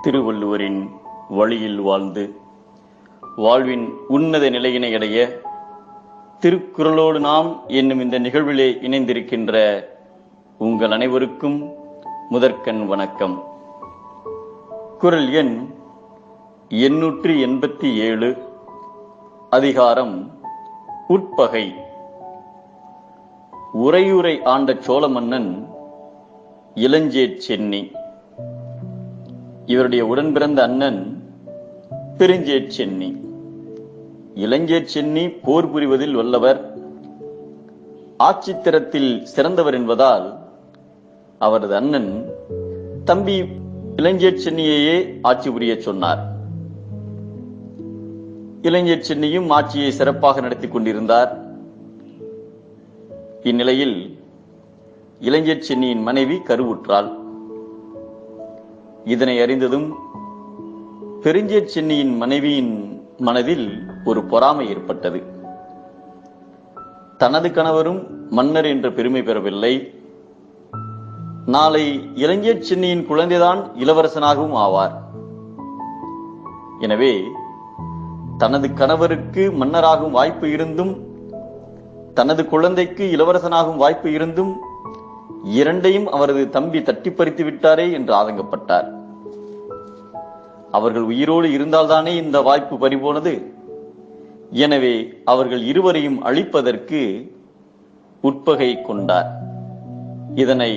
திருவள்ளுவரின் வழியில் வாழ்ந்து வாழ்வின் உன்னத நிலையினை அடைய திருக்குறளோடு நாம் என்னும் இந்த நிகழ்விலே இணைந்திருக்கின்ற உங்கள் அனைவருக்கும் முதற்கண் வணக்கம். குறள் எண் 887, அதிகாரம் உட்பகை. உறையூரை ஆண்ட சோழ மன்னன் இளஞ்சேட்சென்னி. இவருடைய உடன்பிறந்த அண்ணன் பெருஞ்சேட்சென்னி. இளஞ்சேட்சென்னி போர் புரிவதில் வல்லவர், ஆட்சித்திறத்தில் சிறந்தவர் என்பதால் அவரது அண்ணன் தம்பி இளஞ்சேட்சென்னியையே ஆட்சி புரிய சொன்னார். இளஞ்சேட்சென்னியும் ஆட்சியை சிறப்பாக நடத்தி கொண்டிருந்தார். இந்நிலையில் இளஞ்சேட்சென்னியின் மனைவி கருவுற்றாள். இதனை அறிந்ததும் பெருஞ்சேட்சென்னியின் மனைவியின் மனதில் ஒரு பொறாமை ஏற்பட்டது. தனது கணவரும் மன்னர் என்ற பெருமை பெறவில்லை, நாளை இளஞ்சேட்சென்னியின் குழந்தைதான் இளவரசனாகவும் ஆவார். எனவே தனது கணவருக்கு மன்னராகும் வாய்ப்பு இருந்தும் தனது குழந்தைக்கு இளவரசனாகும் வாய்ப்பு இருந்தும் இரண்டையும் அவரது தம்பி தட்டி பறித்து விட்டாரே என்று ஆதங்கப்பட்டார். அவர்கள் உயிரோடு இருந்தால்தானே இந்த வாய்ப்பு பறிபோனது. எனவே அவர்கள் இருவரையும் அழிப்பதற்கு உட்பகை கொண்டார். இதனை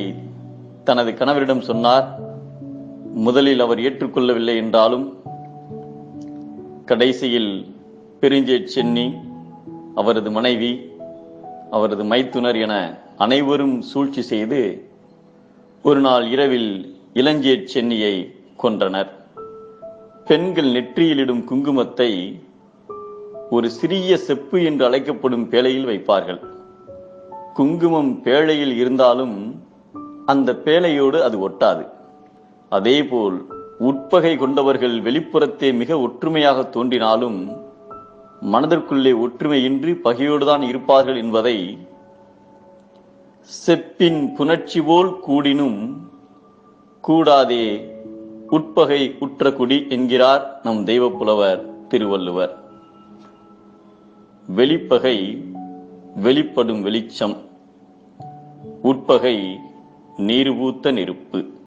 தனது கணவரிடம் சொன்னார். முதலில் அவர் ஏற்றுக்கொள்ளவில்லை என்றாலும் கடைசியில் பெருஞ்சேட்சென்னி, அவரது மனைவி, அவரது மைத்துனர் என அனைவரும் சூழ்ச்சி செய்து ஒரு நாள் இரவில் இளஞ்சேட்சென்னியை கொன்றனர். பெண்கள் நெற்றியிலிடும் குங்குமத்தை ஒரு சிறிய செப்பு என்று அழைக்கப்படும் பேழையில் வைப்பார்கள். குங்குமம் பேழையில் இருந்தாலும் அந்த பேழையோடு அது ஒட்டாது. அதேபோல் உட்பகை கொண்டவர்கள் வெளிப்புறத்தே மிக ஒற்றுமையாக தோன்றினாலும் மனதிற்குள்ளே ஒற்றுமையின்றி பகையோடுதான் இருப்பார்கள் என்பதை செப்பின் புணர்ச்சி போல் கூடினும் கூடாதே உட்பகை உற்ற குடி என்கிறார் நம் தெய்வப்புலவர் திருவள்ளுவர். வெளிப்பகை வெளிப்படும் வெளிச்சம், உட்பகை நீர் பூத்த நெருப்பு.